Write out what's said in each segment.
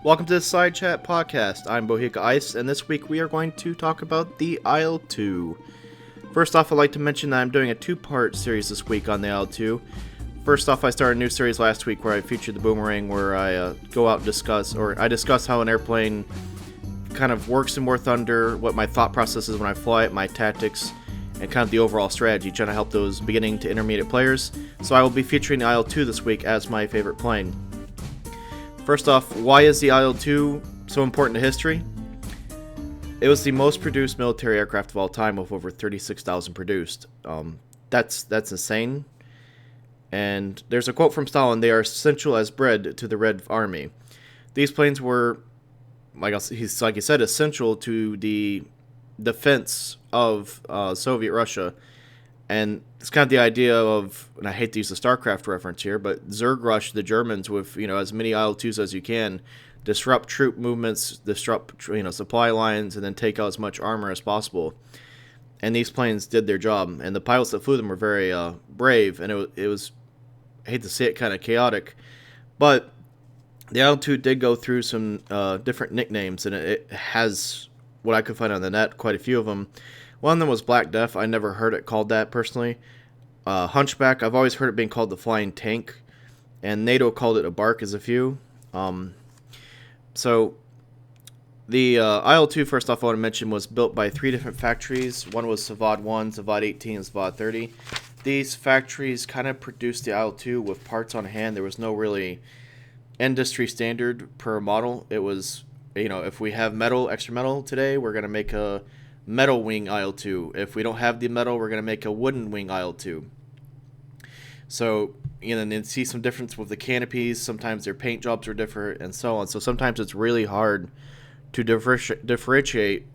Welcome to the Side Chat Podcast. I'm Bohica Ice, and this week we are going to talk about the IL-2. First off, I'd like to mention that I'm doing a two-part series this week on the IL-2. First off, I started a new series last week where I featured the Boomerang, where I go out and discuss how an airplane kind of works in War Thunder, what my thought process is when I fly it, my tactics, and kind of the overall strategy, trying to help those beginning to intermediate players. So I will be featuring the IL-2 this week as my favorite plane. First off, why is the IL-2 so important to history? It was the most produced military aircraft of all time, with over 36,000 produced. That's insane. And there's a quote from Stalin: "They are essential as bread to the Red Army." These planes were, like he said, essential to the defense of Soviet Russia. And it's kind of the idea of, and I hate to use the StarCraft reference here, but Zerg Rush the Germans with, as many IL-2s as you can, disrupt troop movements, disrupt, supply lines, and then take out as much armor as possible. And these planes did their job, and the pilots that flew them were very brave, and it was, I hate to say it, kind of chaotic. But the IL-2 did go through some different nicknames, and it has, what I could find on the net, quite a few of them. One of them was Black Death. I never heard it called that personally. Hunchback, I've always heard it being called the Flying Tank, and NATO called it a Bark as a few. So the IL-2, first off, I want to mention, was built by three different factories. One was Savad 1, Savad 18, and Savad 30. These factories kind of produced the IL-2 with parts on hand. There was no really industry standard per model. It was, if we have extra metal today, we're going to make a metal wing IL-2. If we don't have the metal, we're going to make a wooden wing IL-2. So, and see some difference with the canopies. Sometimes their paint jobs are different and so on. So sometimes it's really hard to differentiate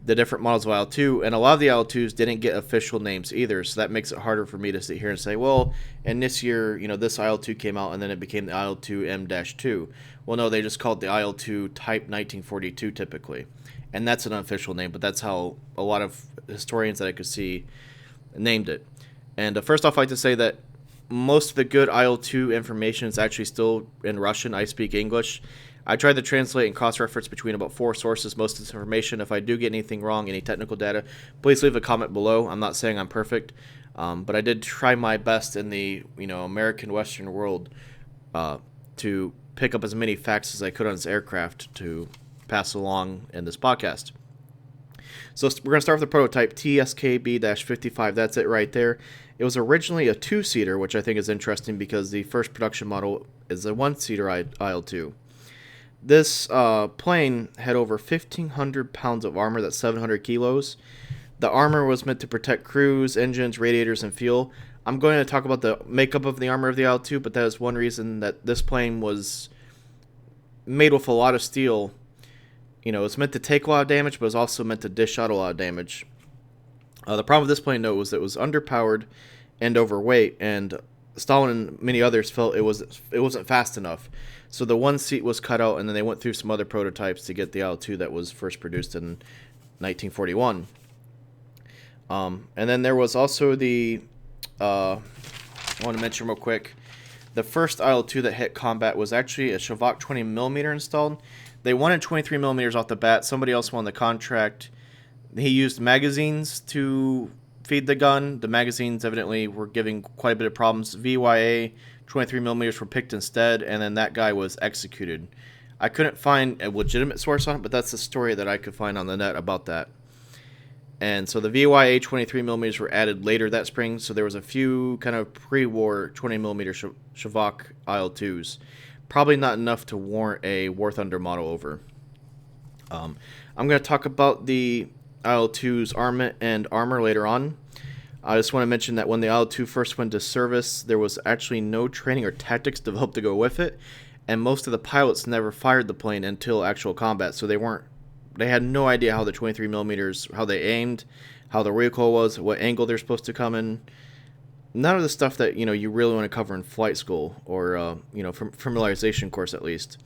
the different models of IL-2. And a lot of the IL-2s didn't get official names either. So that makes it harder for me to sit here and say, well, in this year, this IL-2 came out and then it became the IL-2 M-2. Well, no, they just called it the IL-2 Type 1942 typically. And that's an unofficial name, but that's how a lot of historians that I could see named it. And first off, I'd like to say that most of the good IL-2 information is actually still in Russian. I speak English. I tried to translate and cross-reference between about 4 sources most of this information. If I do get anything wrong, any technical data, please leave a comment below. I'm not saying I'm perfect, but I did try my best in the American Western world to pick up as many facts as I could on this aircraft to pass along in this podcast. So we're going to start with the prototype Tsk B-55. That's it right there. It was originally a 2-seater, which I think is interesting because the first production model is a 1-seater IL-2. This plane had over 1,500 pounds of armor. That's 700 kilos. The armor was meant to protect crews, engines, radiators, and fuel. I'm going to talk about the makeup of the armor of the IL-2, but that is one reason that this plane was made with a lot of steel. It's meant to take a lot of damage, but it's also meant to dish out a lot of damage. The problem with this plane, though, was that it was underpowered and overweight, and Stalin and many others felt it wasn't fast enough. So the one seat was cut out, and then they went through some other prototypes to get the IL-2 that was first produced in 1941. And then there was also I want to mention real quick, the first IL-2 that hit combat was actually a Shavak 20mm installed. They wanted 23mm off the bat. Somebody else won the contract. He used magazines to feed the gun. The magazines evidently were giving quite a bit of problems. VYA 23mm were picked instead, and then that guy was executed. I couldn't find a legitimate source on it, but that's the story that I could find on the net about that. And so the VYA 23mm were added later that spring, so there was a few kind of pre-war 20mm Shavak IL-2s. Probably not enough to warrant a War Thunder model over. I'm going to talk about the IL-2's armament and armor later on. I just want to mention that when the IL-2 first went to service, there was actually no training or tactics developed to go with it, and most of the pilots never fired the plane until actual combat, so they had no idea how the 23mm, how they aimed, how the recoil was, what angle they're supposed to come in. None of the stuff that you really want to cover in flight school or familiarization course at least.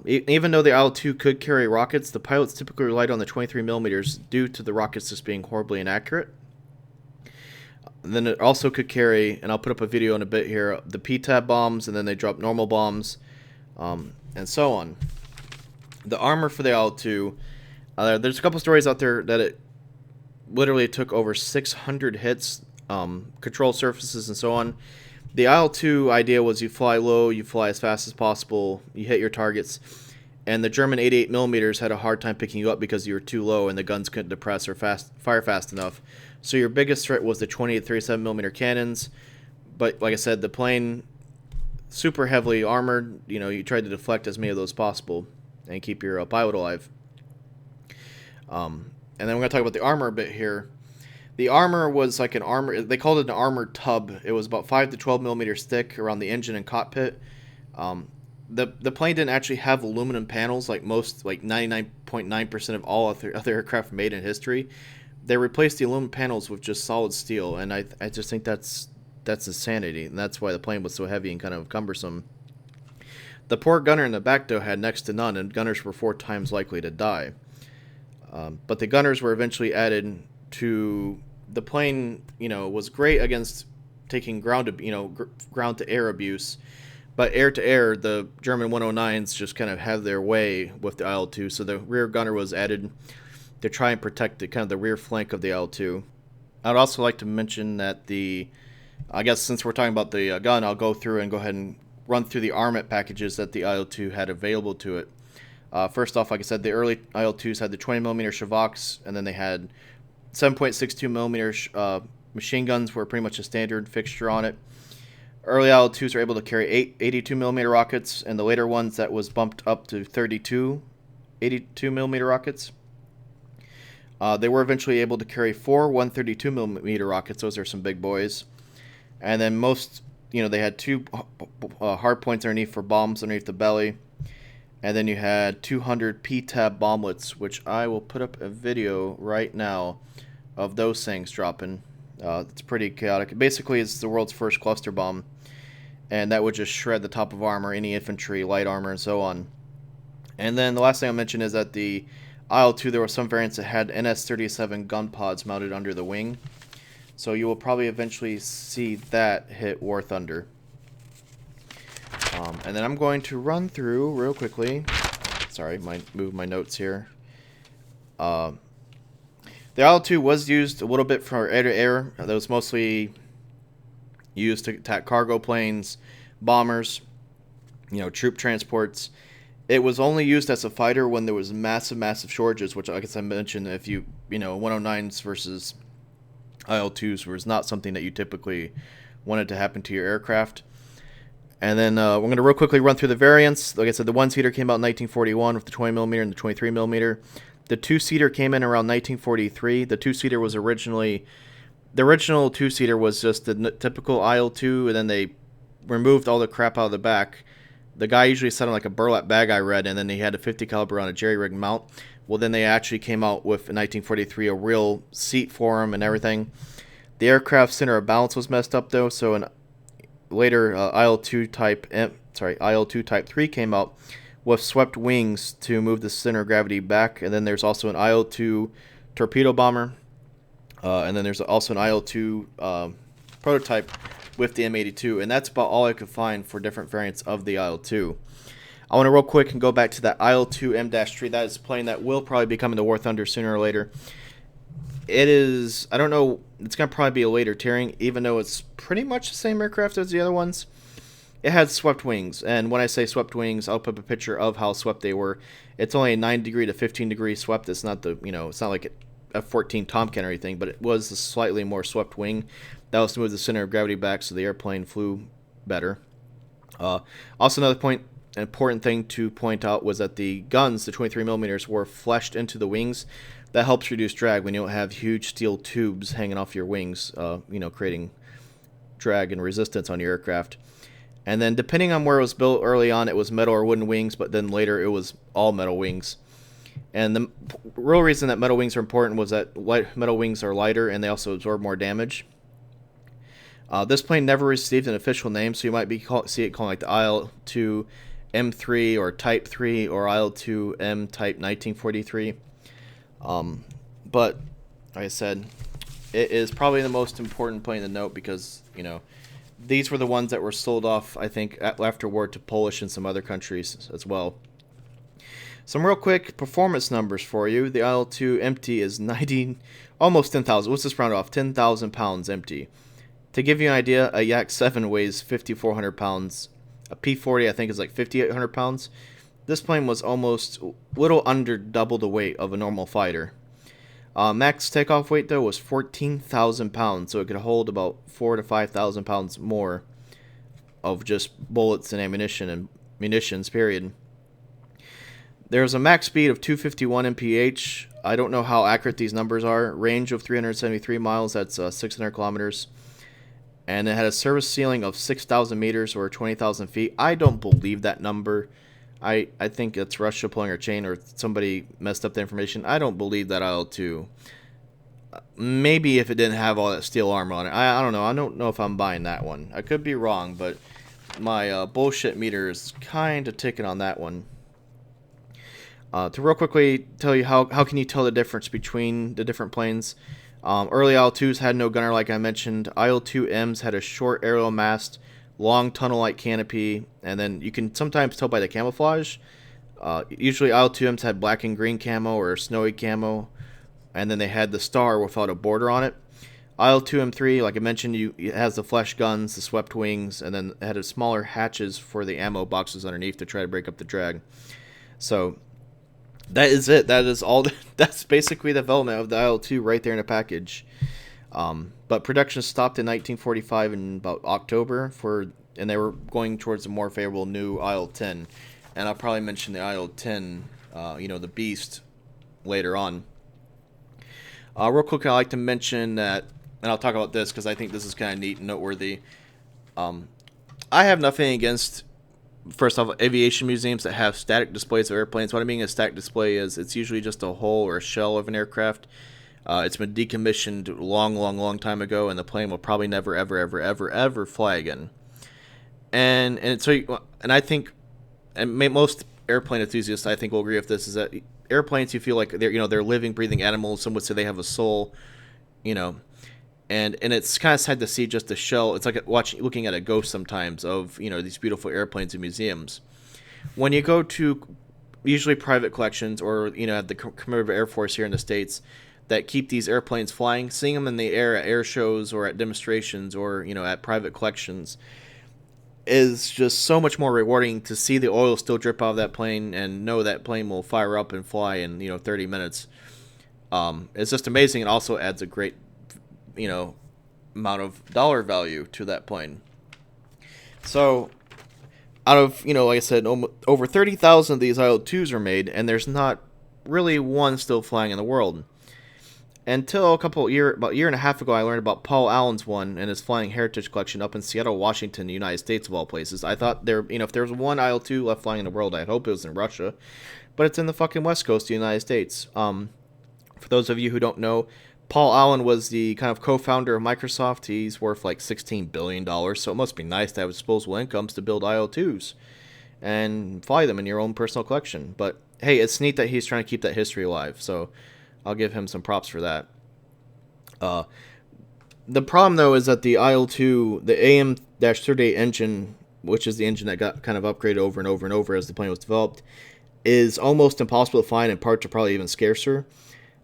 Even though the IL-2 could carry rockets, the pilots typically relied on the 23mm due to the rockets just being horribly inaccurate. Then it also could carry, and I'll put up a video in a bit here, the PTAB bombs, and then they drop normal bombs. and so on. The armor for the IL-2, there's a couple stories out there that it literally took over 600 hits, control surfaces, and so on. The IL-2 idea was you fly low, you fly as fast as possible, you hit your targets, and the German 88 millimeters had a hard time picking you up because you were too low and the guns couldn't depress or fire fast enough. So your biggest threat was the 20 to 37 millimeter cannons, but like I said, the plane, super heavily armored, you tried to deflect as many of those possible and keep your pilot alive. And then we're going to talk about the armor a bit here. The armor was like an armor, they called it an armored tub. It was about 5 to 12 millimeters thick around the engine and cockpit. The plane didn't actually have aluminum panels like most, like 99.9% of all other aircraft made in history. They replaced the aluminum panels with just solid steel, and I just think that's insanity, and that's why the plane was so heavy and kind of cumbersome. The poor gunner in the back, though, had next to none, and gunners were 4 times likely to die. But the gunners were eventually added to the plane. Was great against taking ground to air abuse, but air to air, the German 109s just kind of had their way with the IL-2. So the rear gunner was added to try and protect the rear flank of the IL-2. I'd also like to mention that I guess since we're talking about the gun, I'll go through and go ahead and run through the armament packages that the IL-2 had available to it. First off, like I said, the early IL-2s had the 20mm Shavaks, and then they had 7.62mm machine guns were pretty much a standard fixture on it. Early IL-2s were able to carry 82mm rockets, and the later ones that was bumped up to 82mm rockets. They were eventually able to carry 4 132mm rockets. Those are some big boys. And then most, they had 2 hard points underneath for bombs underneath the belly. And then you had 200 P-tab bomblets, which I will put up a video right now of those things dropping. It's pretty chaotic. Basically, it's the world's first cluster bomb, and that would just shred the top of armor, any infantry, light armor, and so on. And then the last thing I'll mention is that the IL-2, there were some variants that had NS-37 gun pods mounted under the wing. So you will probably eventually see that hit War Thunder. And then I'm going to run through real quickly. Sorry, move my notes here. The IL-2 was used a little bit for air-to-air. That was mostly used to attack cargo planes, bombers, troop transports. It was only used as a fighter when there was massive shortages, which, like I mentioned, if 109s versus IL-2s was not something that you typically wanted to happen to your aircraft. And then we're going to real quickly run through the variants. Like I said, the one-seater came out in 1941 with the 20mm and the 23mm. The two-seater came in around 1943. The two-seater was original two-seater was just the typical IL-2, and then they removed all the crap out of the back. The guy usually sat on like a burlap bag, I read, and then he had a 50 caliber on a jerry-rigged mount. Well, then they actually came out with, in 1943, a real seat for him and everything. The aircraft center of balance was messed up, though, so later IL-2 Type 3 came out with swept wings to move the center of gravity back, and then there's also an IL-2 torpedo bomber, and then there's also an IL-2 prototype with the M82, and that's about all I could find for different variants of the IL-2. I want to real quick and go back to that IL-2 M-3. That is a plane that will probably be coming to War Thunder sooner or later. It is, I don't know, it's going to probably be a later tiering, even though it's pretty much the same aircraft as the other ones. It had swept wings, and when I say swept wings, I'll put up a picture of how swept they were. It's only a 9 degree to 15 degree swept. It's not it's not like a F-14 Tomcat or anything, but it was a slightly more swept wing. That was to move the center of gravity back so the airplane flew better. Also, another important thing to point out was that the guns, the 23mm, were fleshed into the wings. That helps reduce drag when you don't have huge steel tubes hanging off your wings, creating drag and resistance on your aircraft. And then depending on where it was built early on, it was metal or wooden wings, but then later it was all metal wings. And the real reason that metal wings are important was that metal wings are lighter and they also absorb more damage. This plane never received an official name, so you might see it called like the IL-2 M3 or Type 3 or IL-2 M Type 1943. But like I said, it is probably the most important plane to note because these were the ones that were sold off, I think, afterward to Polish and some other countries as well. Some real quick performance numbers for you. The IL-2 empty is 90, almost 10,000. Let's just round off, 10,000 pounds empty. To give you an idea, a Yak 7 weighs 5,400 pounds. A P-40, I think, is like 5,800 pounds. This plane was almost a little under double the weight of a normal fighter. Max takeoff weight, though, was 14,000 pounds, so it could hold about 4,000 to 5,000 pounds more of just bullets and ammunition and munitions, period. There's a max speed of 251 mph. I don't know how accurate these numbers are. Range of 373 miles, that's 600 kilometers. And it had a service ceiling of 6,000 meters or 20,000 feet. I don't believe that number. I think it's Russia pulling her chain or somebody messed up the information. I don't believe that IL-2. Maybe if it didn't have all that steel armor on it. I don't know. I don't know if I'm buying that one. I could be wrong, but my bullshit meter is kind of ticking on that one. To real quickly tell you how can you tell the difference between the different planes. Early IL-2s had no gunner, like I mentioned. IL-2Ms had a short aerial mast, long tunnel-like canopy, and then you can sometimes tell by the camouflage. Usually IL-2Ms had black and green camo or snowy camo, and then they had the star without a border on it. IL-2M3, like I mentioned, it has the flesh guns, the swept wings, and then it had smaller hatches for the ammo boxes underneath to try to break up the drag. So that is it. That is all. That's basically the development of the IL-2 right there in a package. But production stopped in 1945 in about October and they were going towards a more favorable new IL-10. And I'll probably mention the IL-10, the Beast, later on. Real quick, I'd like to mention that, and I'll talk about this because I think this is kind of neat and noteworthy. I have nothing against, first off, aviation museums that have static displays of airplanes. What I mean a static display is it's usually just a hull or a shell of an aircraft. It's been decommissioned long time ago, and the plane will probably never, ever fly again. And I think, and most airplane enthusiasts, I think, will agree with this, is that airplanes, you feel like they're living, breathing animals. Some would say they have a soul, and it's kind of sad to see just a shell. It's like looking at a ghost sometimes of these beautiful airplanes in museums. When you go to usually private collections or at the Commemorative Air Force here in the States that keep these airplanes flying, seeing them in the air at air shows or at demonstrations or at private collections is just so much more rewarding to see the oil still drip out of that plane and know that plane will fire up and fly in 30 minutes. It's just amazing. It also adds a great amount of dollar value to that plane. So out of like I said, over 30,000 of these IL-2s are made, and there's not really one still flying in the world. Until about a year and a half ago, I learned about Paul Allen's one and his Flying Heritage Collection up in Seattle, Washington, the United States of all places. I thought if there was one IL-2 left flying in the world, I'd hope it was in Russia, but it's in the fucking West Coast of the United States. For those of you who don't know, Paul Allen was the kind of co-founder of Microsoft. He's worth like $16 billion, so it must be nice to have disposable incomes to build IL-2s and fly them in your own personal collection. But hey, it's neat that he's trying to keep that history alive, so I'll give him some props for that. The problem, though, is that the IL-2, the AM-38 engine, which is the engine that got kind of upgraded over and over as the plane was developed, is almost impossible to find, and parts are probably even scarcer.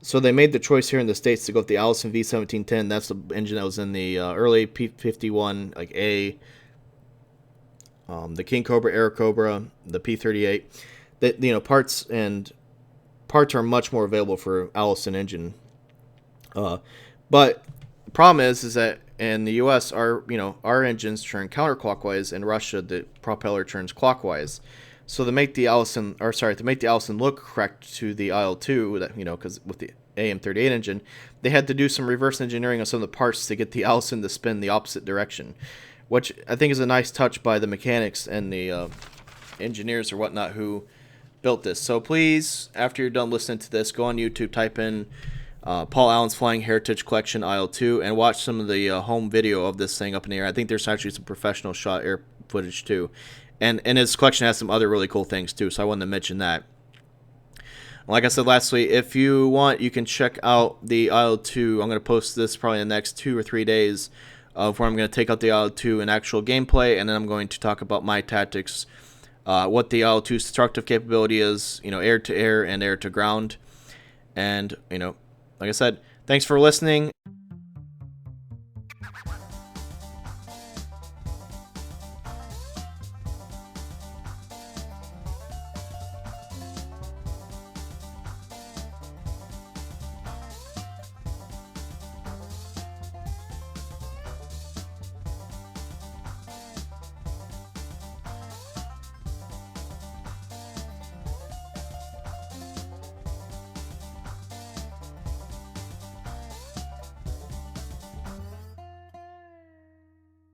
So they made the choice here in the States to go with the Allison V1710. That's the engine that was in the early P-51, like A, the King Cobra, Air Cobra, the P-38. Parts are much more available for Allison engine. But the problem is that in the U.S. our engines turn counterclockwise. In Russia, the propeller turns clockwise. So to make the Allison look correct to the IL-2, that because with the AM-38 engine, they had to do some reverse engineering on some of the parts to get the Allison to spin the opposite direction, which I think is a nice touch by the mechanics and the engineers or whatnot who built this. So please, after you're done listening to this, go on YouTube, type in Paul Allen's Flying Heritage Collection IL-2 and watch some of the home video of this thing up in the air. I think there's actually some professional shot air footage too. And his collection has some other really cool things too, so I wanted to mention that. Like I said lastly, if you want, you can check out the IL-2. I'm going to post this probably in the next 2 or 3 days of where I'm going to take out the IL-2 in actual gameplay, and then I'm going to talk about my tactics, what the IL-2's destructive capability is, air to air and air to ground. And, like I said, thanks for listening.